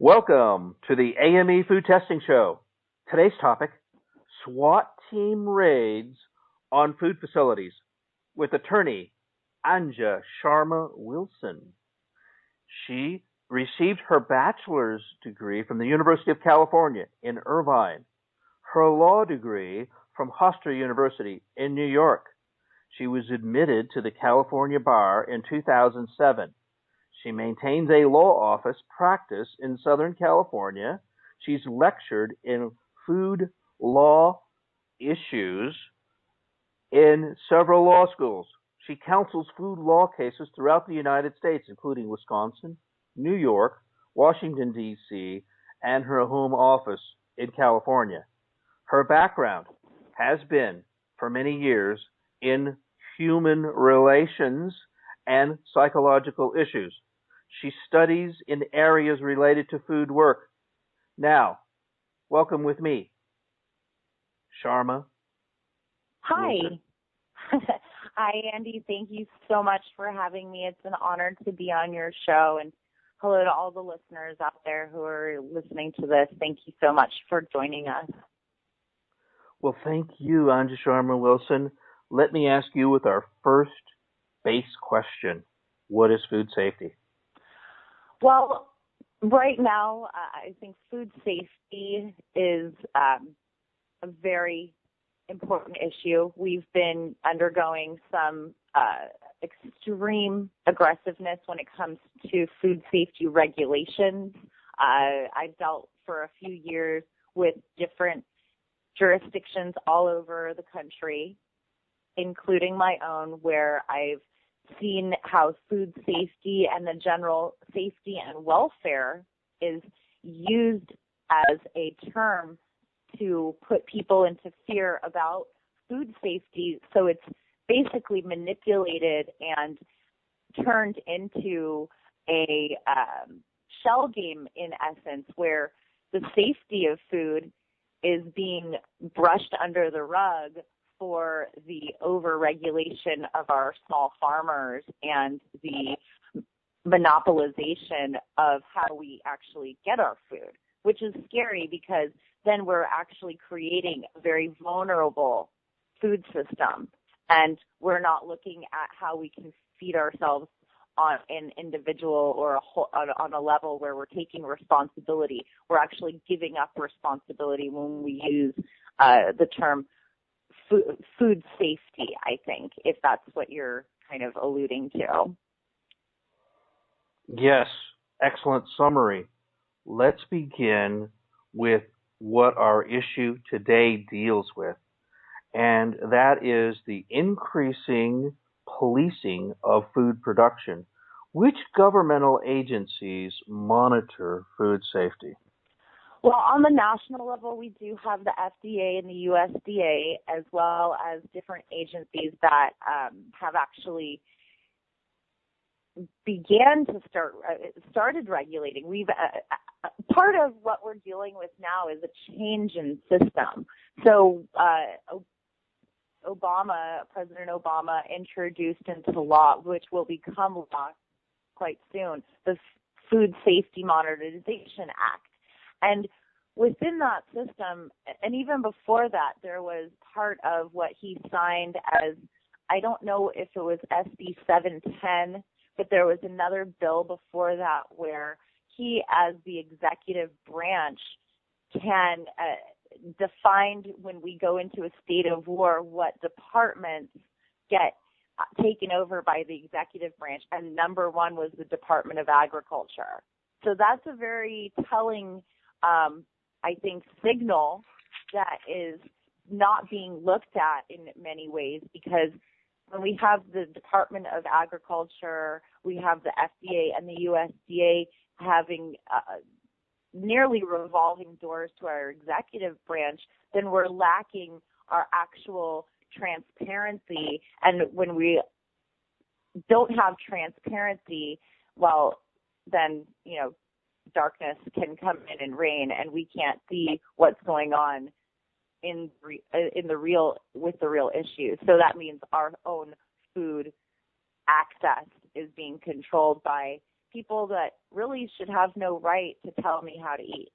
Welcome to the AME Food Testing Show. Today's topic, SWAT team raids on food facilities with attorney Ajna Sharma Wilson. She received her bachelor's degree from the University of California in Irvine, her law degree from Hofstra University in New York. She was admitted to the California bar in 2007. She maintains a law office practice in Southern California. She's lectured in food law issues in several law schools. She counsels food law cases throughout the United States, including Wisconsin, New York, Washington, D.C., and her home office in California. Her background has been, for many years, in human relations and psychological issues. She studies in areas related to food work. Now, welcome with me, Sharma. Hi. Hi, Andy. Thank you so much for having me. It's an honor to be on your show. And hello to all the listeners out there who are listening to this. Thank you so much for joining us. Well, thank you, Ajna Sharma Wilson. Let me ask you with our first base question. What is food safety? Well, right now, I think food safety is a very important issue. We've been undergoing some extreme aggressiveness when it comes to food safety regulations. I've dealt for a few years with different jurisdictions all over the country, including my own, where I've seen how food safety and the general safety and welfare is used as a term to put people into fear about food safety. So it's basically manipulated and turned into a shell game, in essence, where the safety of food is being brushed under the rug for the over-regulation of our small farmers and the monopolization of how we actually get our food, which is scary because then we're actually creating a very vulnerable food system, and we're not looking at how we can feed ourselves on an individual or on a level where we're taking responsibility. We're actually giving up responsibility when we use the term food safety, I think, if that's what you're kind of alluding to. Yes, excellent summary. Let's begin with what our issue today deals with, and that is the increasing policing of food production. Which governmental agencies monitor food safety? Well, on the national level, we do have the FDA and the USDA, as well as different agencies that have actually started regulating. We've part of what we're dealing with now is a change in system. So President Obama introduced into law, which will become law quite soon, the Food Safety Modernization Act. And within that system, and even before that, there was part of what he signed as, I don't know if it was SB 710, but there was another bill before that where he, as the executive branch, can define when we go into a state of war what departments get taken over by the executive branch. And number one was the Department of Agriculture. So that's a very telling I think, signal that is not being looked at in many ways, because when we have the Department of Agriculture, we have the FDA and the USDA having nearly revolving doors to our executive branch, then we're lacking our actual transparency. And when we don't have transparency, well, then, darkness can come in and reign, and we can't see what's going on with the real issue. So that means our own food access is being controlled by people that really should have no right to tell me how to eat.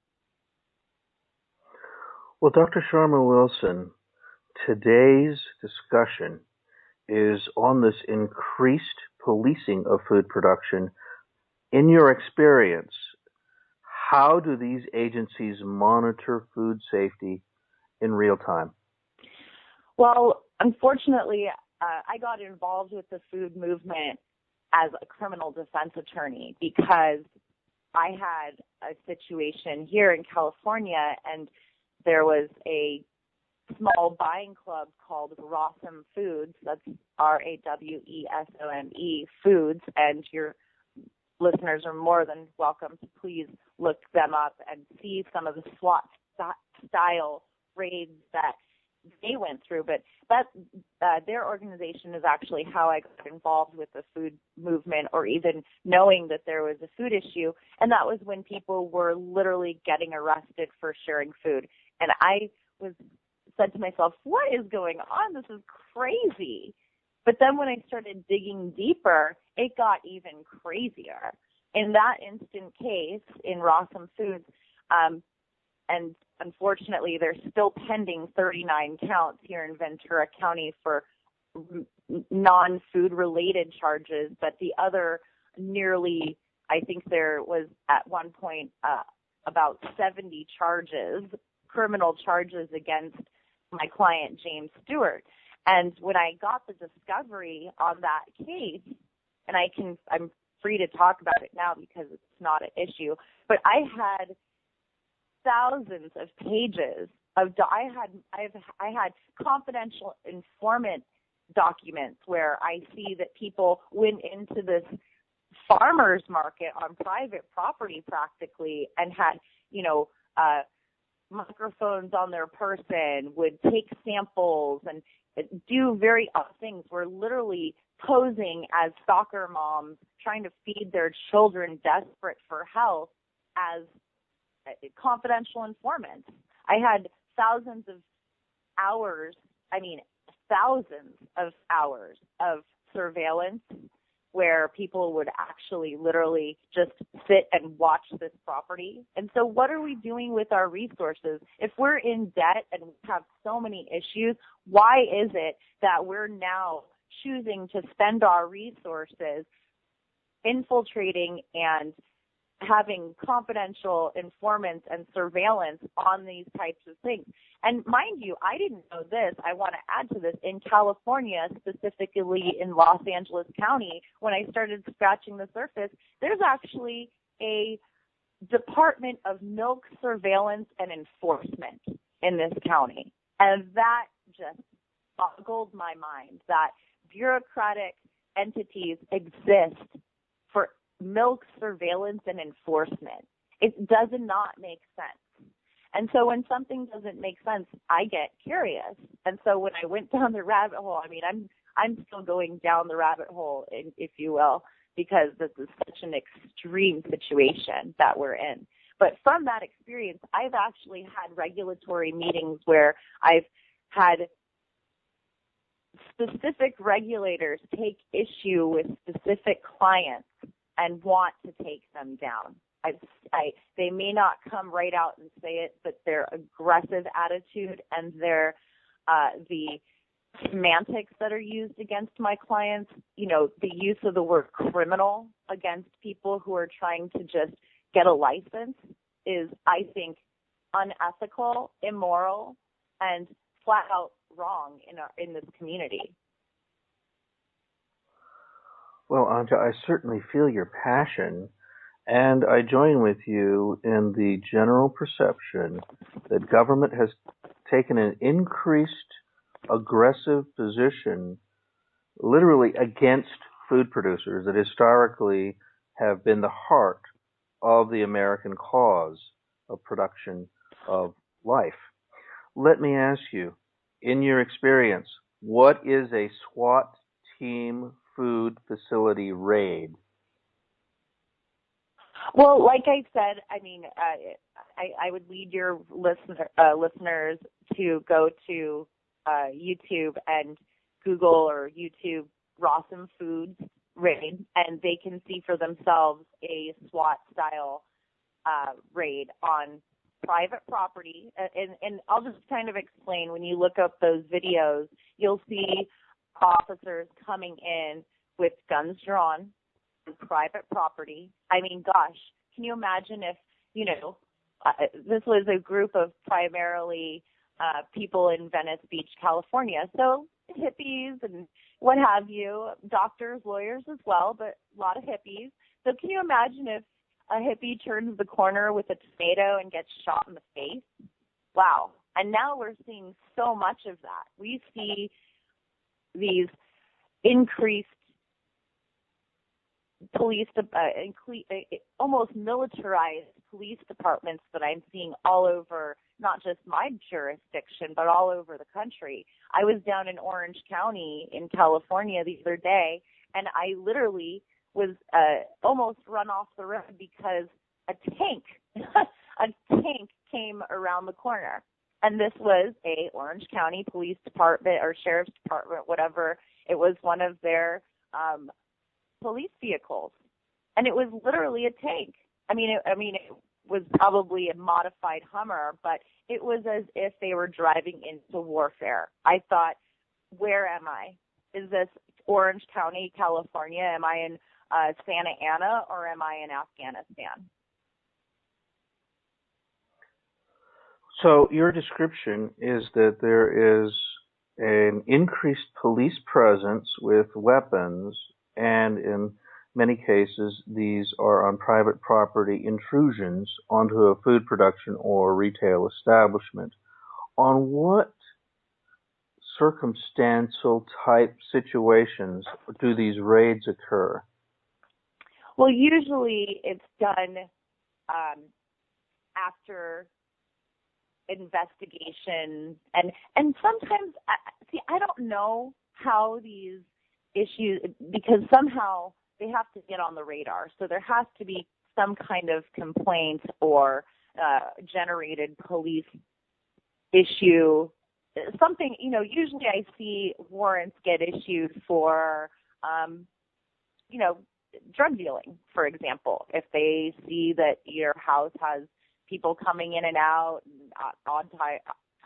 Well, Dr. Sharma Wilson, today's discussion is on this increased policing of food production. In your experience, how do these agencies monitor food safety in real time? Well, unfortunately, I got involved with the food movement as a criminal defense attorney because I had a situation here in California, and there was a small buying club called Rawesome Foods. That's Rawesome Foods, and your listeners are more than welcome to please look them up and see some of the Swat-style raids that they went through. But their organization is actually how I got involved with the food movement, or even knowing that there was a food issue, and that was when people were literally getting arrested for sharing food. And I said to myself, what is going on? This is crazy. But then when I started digging deeper, it got even crazier. In that instant case, in Rawesome Foods, and unfortunately, they're still pending 39 counts here in Ventura County for non-food related charges, but the other nearly, I think there was at one point about 70 charges, criminal charges against my client, James Stewart. And when I got the discovery on that case, and I'm free to talk about it now because it's not an issue, but I had thousands of pages of I had confidential informant documents where I see that people went into this farmers market on private property practically and had, microphones on their person, would take samples and do very odd things. We're literally posing as soccer moms trying to feed their children desperate for health as confidential informants. I had thousands of hours of surveillance where people would actually literally just sit and watch this property. And so what are we doing with our resources? If we're in debt and we have so many issues, why is it that we're now choosing to spend our resources infiltrating and having confidential informants and surveillance on these types of things? And mind you, I didn't know this. I want to add to this. In California, specifically in Los Angeles County, when I started scratching the surface, there's actually a Department of Milk Surveillance and Enforcement in this county. And that just boggled my mind that bureaucratic entities exist for milk surveillance and enforcement. It does not make sense. And so when something doesn't make sense, I get curious. And so when I went down the rabbit hole, I'm still going down the rabbit hole, if you will, because this is such an extreme situation that we're in. But from that experience, I've actually had regulatory meetings where I've had specific regulators take issue with specific clients and want to take them down. They may not come right out and say it, but their aggressive attitude and their the semantics that are used against my clients, the use of the word criminal against people who are trying to just get a license is, I think, unethical, immoral, and flat out wrong in this community. Well, Anja, I certainly feel your passion, and I join with you in the general perception that government has taken an increased aggressive position literally against food producers that historically have been the heart of the American cause of production of life. Let me ask you, in your experience, what is a SWAT team food facility raid? Well, like I said, I would lead your listeners to go to YouTube and Google or YouTube Rawesome Foods raid, and they can see for themselves a SWAT-style raid on private property. And I'll just kind of explain. When you look up those videos, you'll see officers coming in with guns drawn on private property. I mean, gosh, can you imagine if, this was a group of primarily people in Venice Beach, California. So hippies and what have you, doctors, lawyers as well, but a lot of hippies. So can you imagine if a hippie turns the corner with a tomato and gets shot in the face? Wow. And now we're seeing so much of that. We see these increased police, almost militarized police departments that I'm seeing all over, not just my jurisdiction, but all over the country. I was down in Orange County in California the other day, and I literally was almost run off the road because a tank came around the corner. And this was a Orange County Police Department or Sheriff's Department, whatever. It was one of their police vehicles, and it was literally a tank. I mean, it was probably a modified Hummer, but it was as if they were driving into warfare. I thought, where am I? Is this Orange County, California? Am I in Santa Ana, or am I in Afghanistan? So your description is that there is an increased police presence with weapons, and in many cases these are on private property intrusions onto a food production or retail establishment. On what circumstantial type situations do these raids occur? Well, usually it's done after investigation, and sometimes, I don't know how these issues, because somehow they have to get on the radar. So there has to be some kind of complaint or generated police issue, something, usually I see warrants get issued for, drug dealing, for example. If they see that your house has people coming in and out odd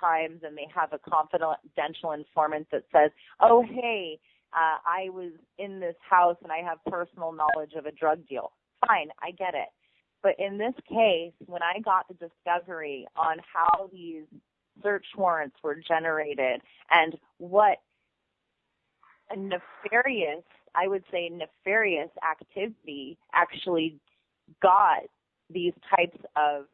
times, and they have a confidential informant that says, oh, hey, I was in this house and I have personal knowledge of a drug deal. Fine, I get it. But in this case, when I got the discovery on how these search warrants were generated and what a nefarious activity actually got these types of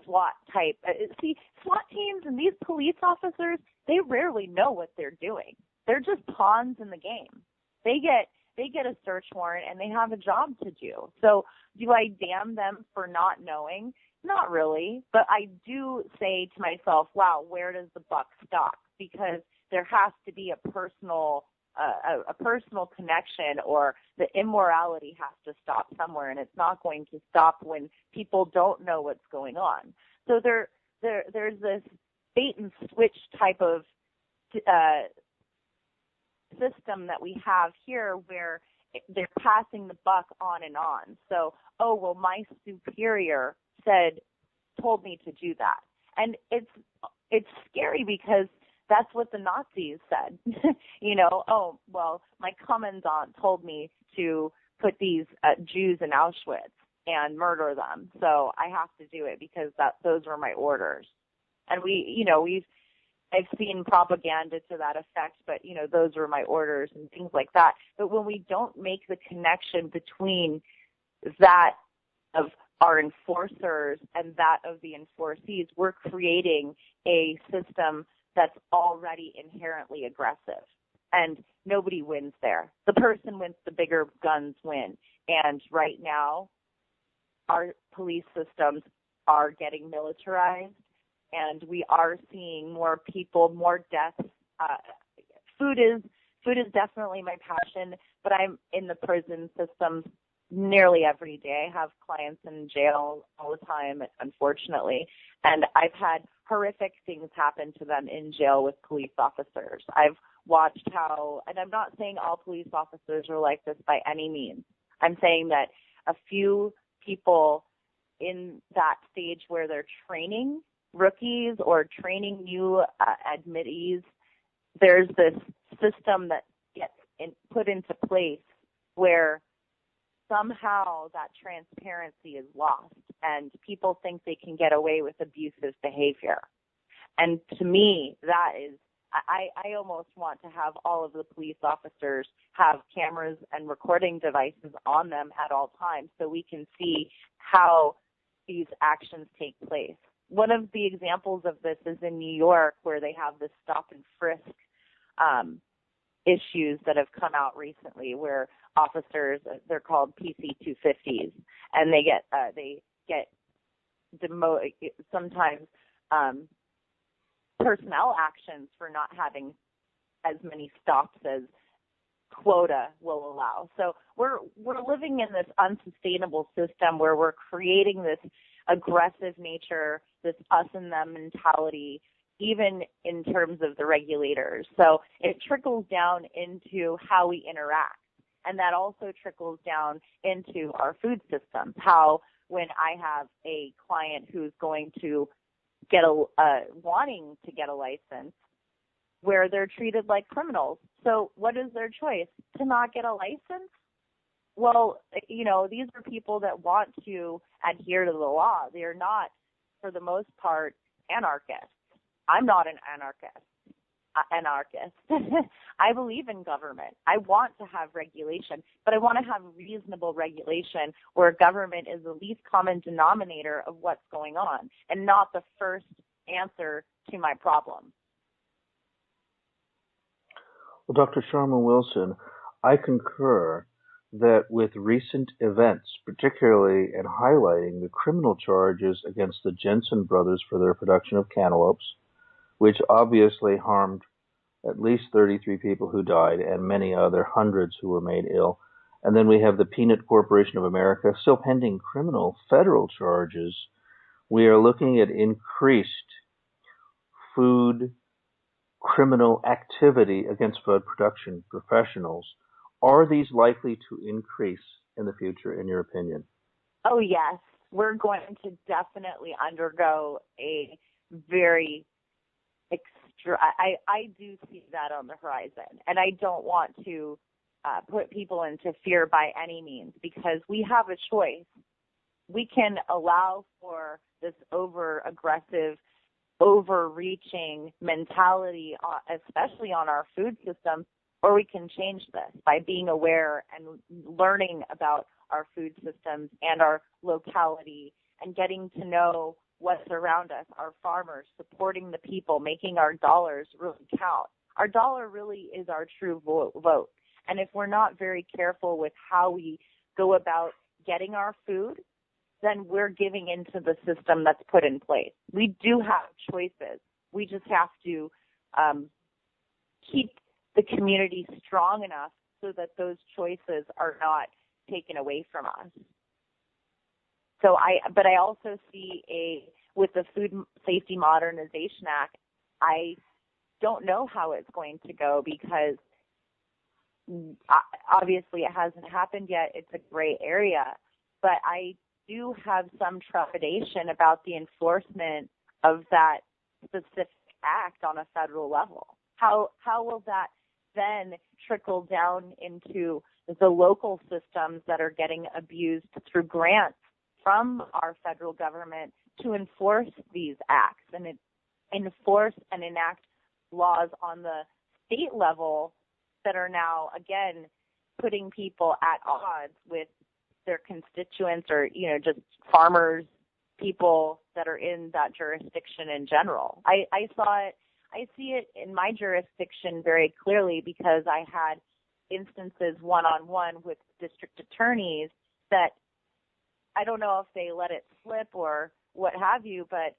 SWAT teams and these police officers, they rarely know what they're doing. They're just pawns in the game. They get a search warrant and they have a job to do. So do I damn them for not knowing? Not really. But I do say to myself, wow, where does the buck stop? Because there has to be a personal connection, or the immorality has to stop somewhere, and it's not going to stop when people don't know what's going on. So there's this bait and switch type of system that we have here, where they're passing the buck on and on. So, oh, well, my superior told me to do that. And it's scary because that's what the Nazis said. Oh, well, my commandant told me to put these Jews in Auschwitz and murder them. So I have to do it because those were my orders. And I've seen propaganda to that effect, but, those were my orders and things like that. But when we don't make the connection between that of our enforcers and that of the enforcees, we're creating a system that's already inherently aggressive. And nobody wins there. The person with the bigger guns win. And right now, our police systems are getting militarized, and we are seeing more people, more deaths. Food is definitely my passion, but I'm in the prison systems nearly every day. I have clients in jail all the time, unfortunately, and I've had horrific things happen to them in jail with police officers. I've watched how, and I'm not saying all police officers are like this by any means. I'm saying that a few people in that stage where they're training rookies or training new admittees, there's this system that gets put into place where somehow that transparency is lost and people think they can get away with abusive behavior. And to me, that is, I almost want to have all of the police officers have cameras and recording devices on them at all times so we can see how these actions take place. One of the examples of this is in New York, where they have this stop and frisk issues that have come out recently, where officers, they're called PC-250s, and they get demoted, sometimes personnel actions for not having as many stops as quota will allow. So we're living in this unsustainable system where we're creating this aggressive nature, this us and them mentality, even in terms of the regulators. So it trickles down into how we interact. And that also trickles down into our food systems. How when I have a client who's going to get wanting to get a license, where they're treated like criminals. So what is their choice? To not get a license? Well, these are people that want to adhere to the law. They're not, for the most part, anarchists. I'm not an anarchist. I believe in government. I want to have regulation, but I want to have reasonable regulation where government is the least common denominator of what's going on and not the first answer to my problem. Well, Dr. Sharma Wilson, I concur that with recent events, particularly in highlighting the criminal charges against the Jensen brothers for their production of cantaloupes, which obviously harmed at least 33 people who died and many other hundreds who were made ill. And then we have the Peanut Corporation of America still pending criminal federal charges. We are looking at increased food criminal activity against food production professionals. Are these likely to increase in the future, in your opinion? Oh, yes. We're going to definitely undergo a very I do see that on the horizon, and I don't want to put people into fear by any means, because we have a choice. We can allow for this over-aggressive, overreaching mentality, especially on our food system, or we can change this by being aware and learning about our food systems and our locality and getting to know what's around us, our farmers, supporting the people, making our dollars really count. Our dollar really is our true vote. And if we're not very careful with how we go about getting our food, then we're giving into the system that's put in place. We do have choices. We just have to keep the community strong enough so that those choices are not taken away from us. So but I also see with the Food Safety Modernization Act, I don't know how it's going to go, because obviously it hasn't happened yet. It's a gray area, but I do have some trepidation about the enforcement of that specific act on a federal level. How will that then trickle down into the local systems that are getting abused through grants from our federal government to enforce these acts and enforce and enact laws on the state level that are now, again, putting people at odds with their constituents or, just farmers, people that are in that jurisdiction in general. I see it in my jurisdiction very clearly, because I had instances one-on-one with district attorneys that I don't know if they let it slip or what have you, but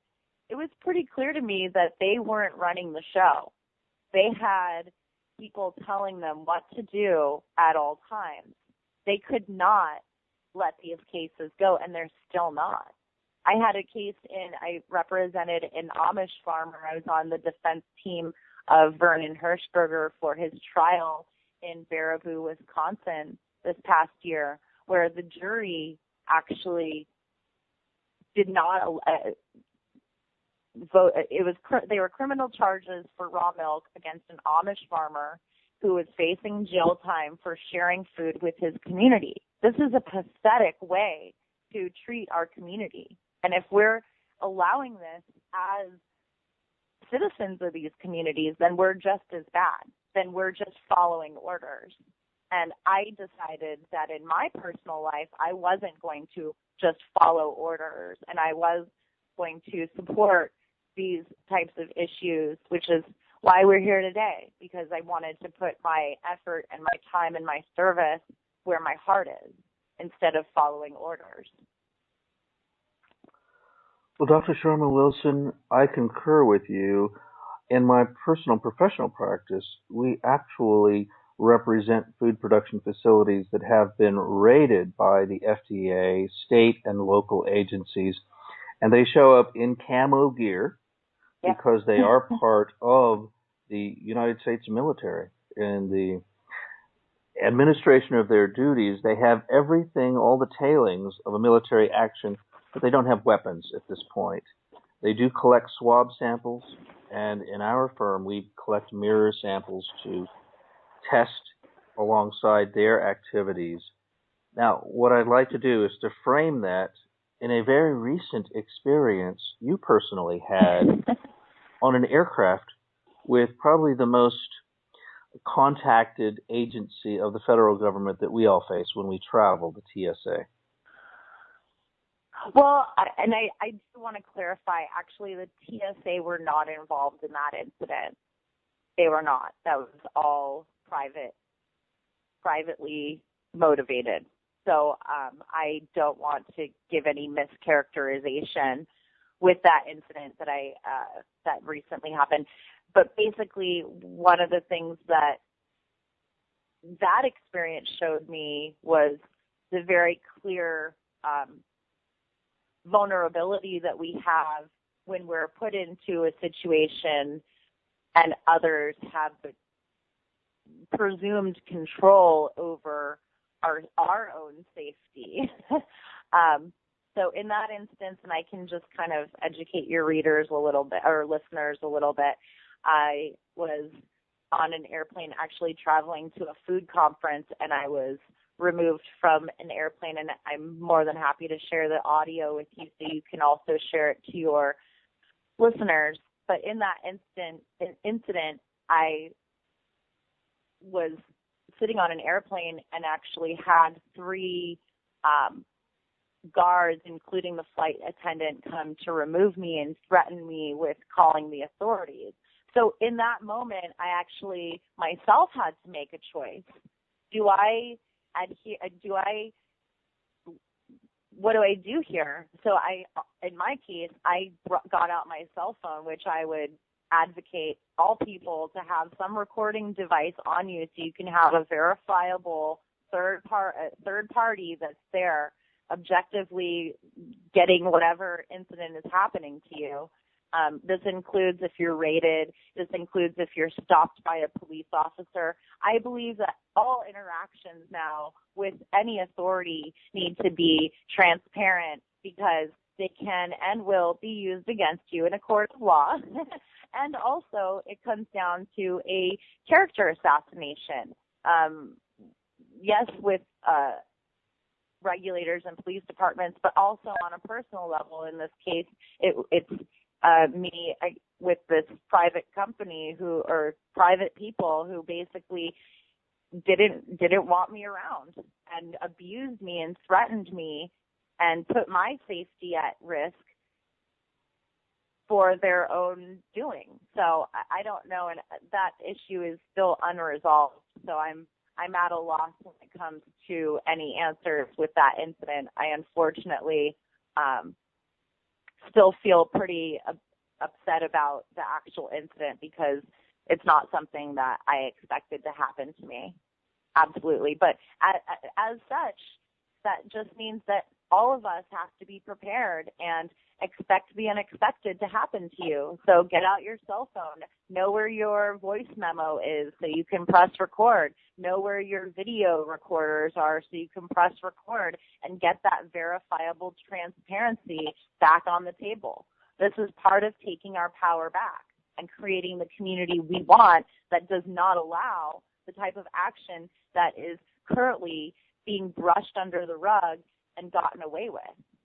it was pretty clear to me that they weren't running the show. They had people telling them what to do at all times. They could not let these cases go, and they're still not. I had a case I represented an Amish farmer. I was on the defense team of Vernon Hirschberger for his trial in Baraboo, Wisconsin this past year, where the jury actually did not vote. They were criminal charges for raw milk against an Amish farmer who was facing jail time for sharing food with his community. This is a pathetic way to treat our community. And if we're allowing this as citizens of these communities, then we're just as bad. Then we're just following orders. And I decided that in my personal life, I wasn't going to just follow orders, and I was going to support these types of issues, which is why we're here today, because I wanted to put my effort and my time and my service where my heart is instead of following orders. Well, Dr. Sharma Wilson, I concur with you. In my personal professional practice, we actually represent food production facilities that have been rated by the FDA, state and local agencies, and they show up in camo gear because they are part of the United States military. In the administration of their duties, they have everything, all the tailings of a military action, but they don't have weapons at this point. They do collect swab samples, and in our firm, we collect mirror samples to test alongside their activities. Now, what I'd like to do is to frame that in a very recent experience you personally had on an aircraft with probably the most contacted agency of the federal government that we all face when we travel, the TSA. Well, I do want to clarify, actually, the TSA were not involved in that incident. They were not. That was all privately motivated. So I don't want to give any mischaracterization with that incident that recently happened. But basically, one of the things that experience showed me was the very clear vulnerability that we have when we're put into a situation and others have the presumed control over our own safety. So in that instance, and I can just kind of educate your readers a little bit, or listeners a little bit, I was on an airplane actually traveling to a food conference, and I was removed from an airplane, and I'm more than happy to share the audio with you so you can also share it to your listeners. But in that incident, I was sitting on an airplane and actually had 3 guards, including the flight attendant, come to remove me and threaten me with calling the authorities. So in that moment, I actually myself had to make a choice. What do I do here? So in my case, I got out my cell phone, which I would advocate all people to have some recording device on you so you can have a verifiable third party that's there objectively getting whatever incident is happening to you. This includes if you're raided. This includes if you're stopped by a police officer. I believe that all interactions now with any authority need to be transparent because they can and will be used against you in a court of law. And also it comes down to a character assassination. Yes, with regulators and police departments, but also on a personal level. In this case, it's me with this private company or private people who basically didn't want me around and abused me and threatened me and put my safety at risk for their own doing. So I don't know, and that issue is still unresolved. So I'm at a loss when it comes to any answers with that incident. I unfortunately still feel pretty upset about the actual incident because it's not something that I expected to happen to me. Absolutely. But as such, that just means that all of us have to be prepared and expect the unexpected to happen to you. So get out your cell phone. Know where your voice memo is so you can press record. Know where your video recorders are so you can press record and get that verifiable transparency back on the table. This is part of taking our power back and creating the community we want that does not allow the type of action that is currently being brushed under the rug and gotten away with.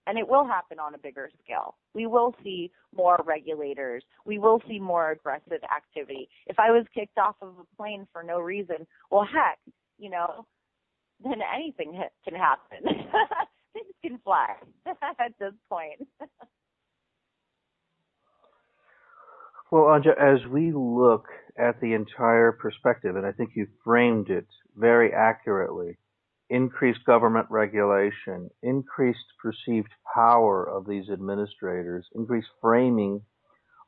And it will happen on a bigger scale. We will see more regulators. We will see more aggressive activity. If I was kicked off of a plane for no reason, well, heck, then anything can happen. Things can fly at this point. Well, Anja, as we look at the entire perspective, and I think you framed it very accurately, increased government regulation, increased perceived power of these administrators, increased framing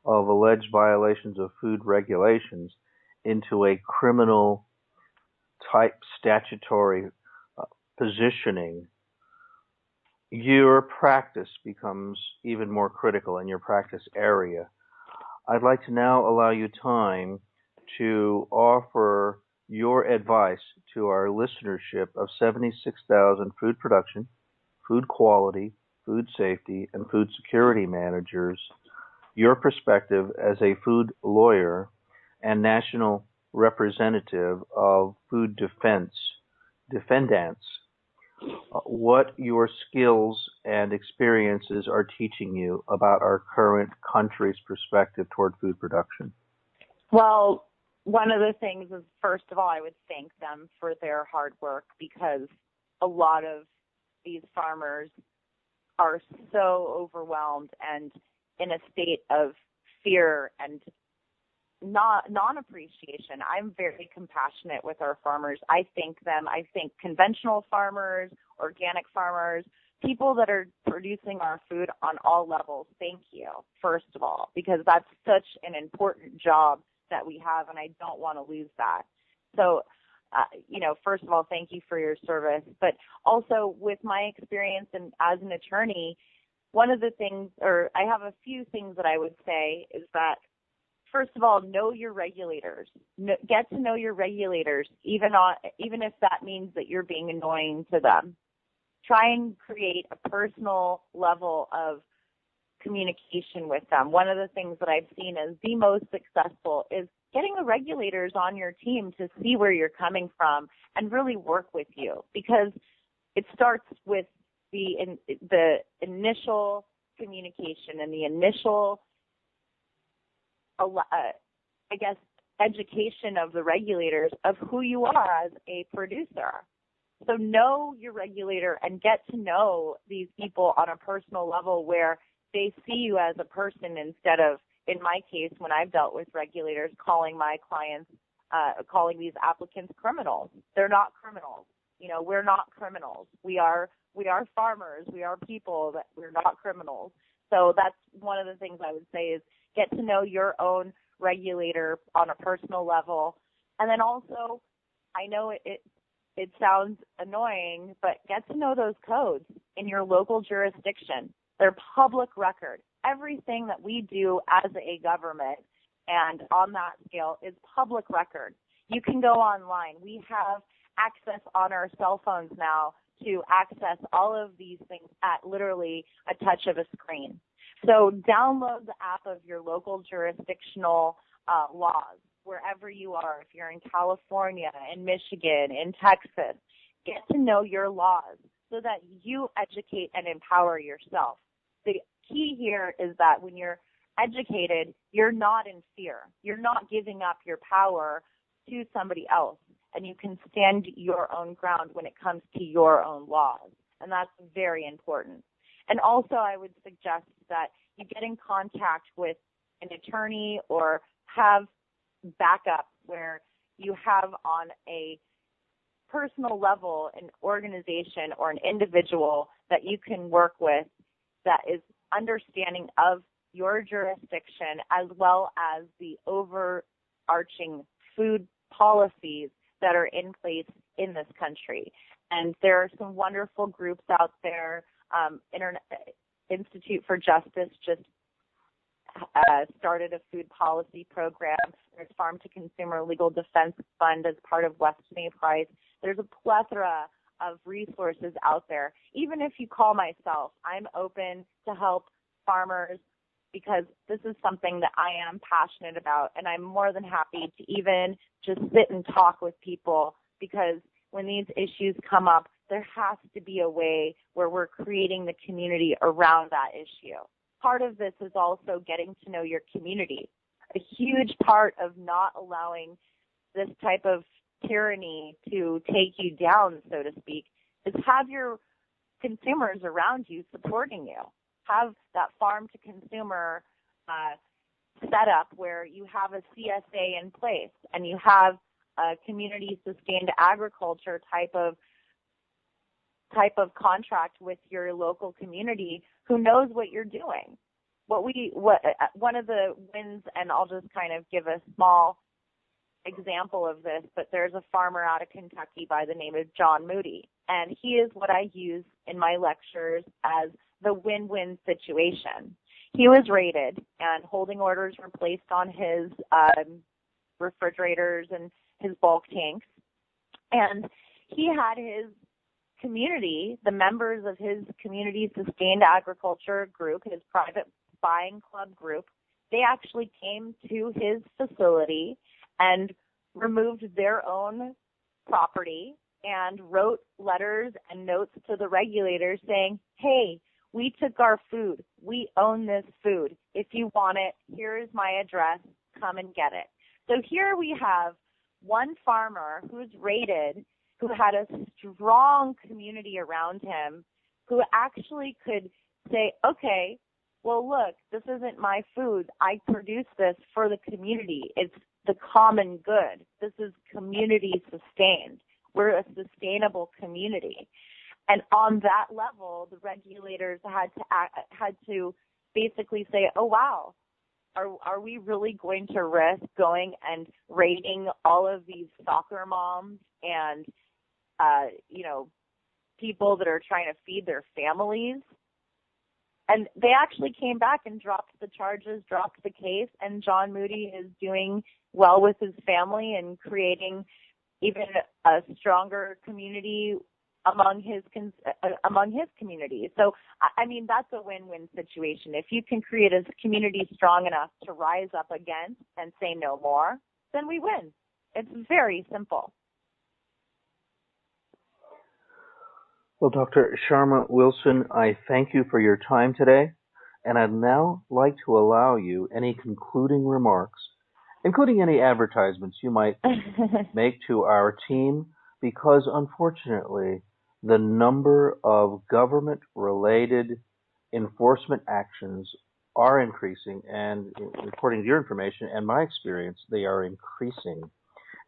of alleged violations of food regulations into a criminal type statutory positioning, your practice becomes even more critical in your practice area. I'd like to now allow you time to offer your advice to our listenership of 76,000 food production, food quality, food safety, and food security managers, your perspective as a food lawyer and national representative of food defendants, what your skills and experiences are teaching you about our current country's perspective toward food production. Well, one of the things is, first of all, I would thank them for their hard work, because a lot of these farmers are so overwhelmed and in a state of fear and non-appreciation. I'm very compassionate with our farmers. I thank them. I thank conventional farmers, organic farmers, people that are producing our food on all levels. Thank you, first of all, because that's such an important job that we have, and I don't want to lose that. So, first of all, thank you for your service. But also, with my experience and as an attorney, one of the things, or I have a few things that I would say, is that, first of all, know your regulators. Get to know your regulators, even if that means that you're being annoying to them. Try and create a personal level of communication with them. One of the things that I've seen as the most successful is getting the regulators on your team to see where you're coming from and really work with you, because it starts with the initial communication and the initial, education of the regulators of who you are as a producer. So know your regulator and get to know these people on a personal level where they see you as a person instead of, in my case, when I've dealt with regulators, calling my clients, calling these applicants criminals. They're not criminals. We're not criminals. We are farmers. We are people. That we're not criminals. So that's one of the things I would say is get to know your own regulator on a personal level. And then also, I know it sounds annoying, but get to know those codes in your local jurisdiction. They're public record. Everything that we do as a government and on that scale is public record. You can go online. We have access on our cell phones now to access all of these things at literally a touch of a screen. So download the app of your local jurisdictional laws wherever you are. If you're in California, in Michigan, in Texas, get to know your laws so that you educate and empower yourself. The key here is that when you're educated, you're not in fear. You're not giving up your power to somebody else, and you can stand your own ground when it comes to your own laws, and that's very important. And also, I would suggest that you get in contact with an attorney or have backup where you have on a personal level an organization or an individual that you can work with that is understanding of your jurisdiction as well as the overarching food policies that are in place in this country. And there are some wonderful groups out there. Institute for Justice just started a food policy program. There's Farm to Consumer Legal Defense Fund as part of West Militarized. There's a plethora of resources out there. Even if you call myself, I'm open to help farmers because this is something that I am passionate about, and I'm more than happy to even just sit and talk with people because when these issues come up, there has to be a way where we're creating the community around that issue. Part of this is also getting to know your community. A huge part of not allowing this type of tyranny to take you down, so to speak, is have your consumers around you supporting you. Have that farm to consumer setup where you have a CSA in place and you have a community sustained agriculture type of contract with your local community who knows what you're doing. One of the wins, and I'll just kind of give a small example of this, but there's a farmer out of Kentucky by the name of John Moody, and he is what I use in my lectures as the win-win situation. He was raided, and holding orders were placed on his refrigerators and his bulk tanks, and he had his community, the members of his community sustained agriculture group, his private buying club group, they actually came to his facility and removed their own property and wrote letters and notes to the regulators saying, hey, we took our food. We own this food. If you want it, here is my address. Come and get it. So here we have one farmer who's raided, who had a strong community around him, who actually could say, okay, well, look, this isn't my food. I produce this for the community. It's the common good. This is community sustained. We're a sustainable community. And on that level, the regulators had to basically say, oh, wow, are we really going to risk going and raiding all of these soccer moms and people that are trying to feed their families? And they actually came back and dropped the charges, dropped the case, and John Moody is doing well with his family and creating even a stronger community among his community. So, I mean, that's a win-win situation. If you can create a community strong enough to rise up against and say no more, then we win. It's very simple. Well, Dr. Sharma Wilson, I thank you for your time today, and I'd now like to allow you any concluding remarks, including any advertisements you might make to our team, because unfortunately, the number of government-related enforcement actions are increasing, and according to your information and my experience, they are increasing.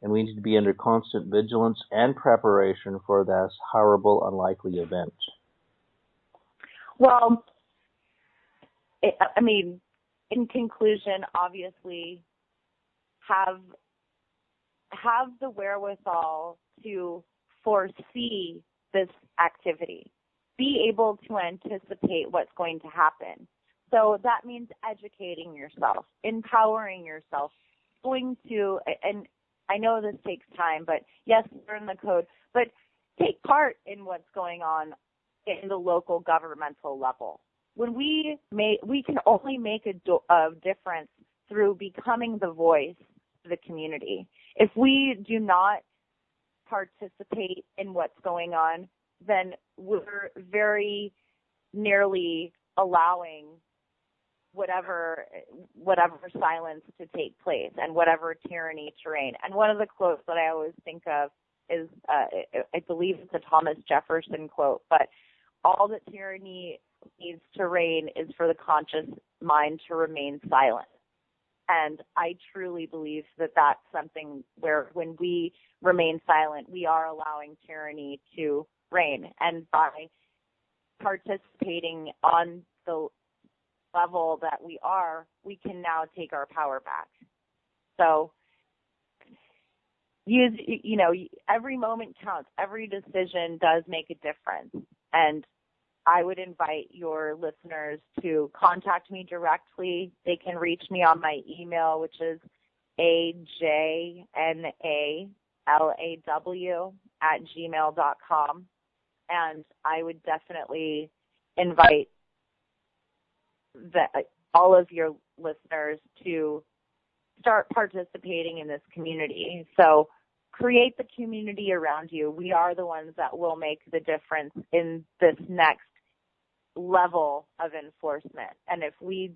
And we need to be under constant vigilance and preparation for this horrible, unlikely event. Well, in conclusion, obviously, have the wherewithal to foresee this activity. Be able to anticipate what's going to happen. So that means educating yourself, empowering yourself, and I know this takes time, but yes, learn the code, but take part in what's going on in the local governmental level. When we can only make a difference through becoming the voice of the community. If we do not participate in what's going on, then we're very nearly allowing whatever silence to take place and whatever tyranny to reign. And one of the quotes that I always think of is, I believe it's a Thomas Jefferson quote, but all that tyranny needs to reign is for the conscious mind to remain silent. And I truly believe that that's something where when we remain silent, we are allowing tyranny to reign. And by participating on the level that we can now take our power back. So every moment counts. Every decision does make a difference. And I would invite your listeners to contact me directly. They can reach me on my email, which is ajnalaw@gmail.com. And I would definitely invite all of your listeners to start participating in this community. So create the community around you. We are the ones that will make the difference in this next level of enforcement. And if we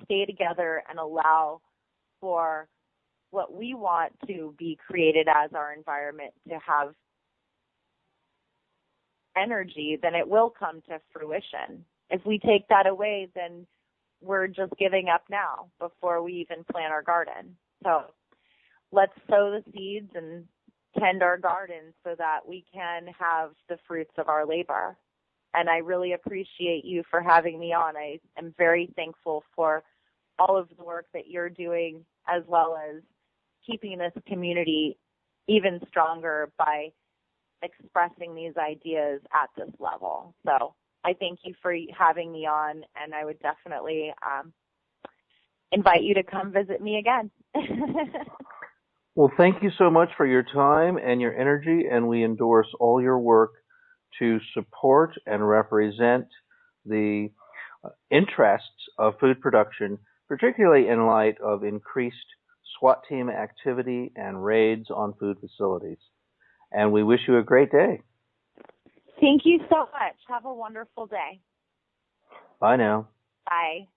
stay together and allow for what we want to be created as our environment to have energy, then it will come to fruition. If we take that away, then we're just giving up now before we even plant our garden. So let's sow the seeds and tend our garden so that we can have the fruits of our labor. And I really appreciate you for having me on. I am very thankful for all of the work that you're doing, as well as keeping this community even stronger by expressing these ideas at this level. So I thank you for having me on, and I would definitely invite you to come visit me again. Well, thank you so much for your time and your energy, and we endorse all your work to support and represent the interests of food production, particularly in light of increased SWAT team activity and raids on food facilities. And we wish you a great day. Thank you so much. Have a wonderful day. Bye now. Bye.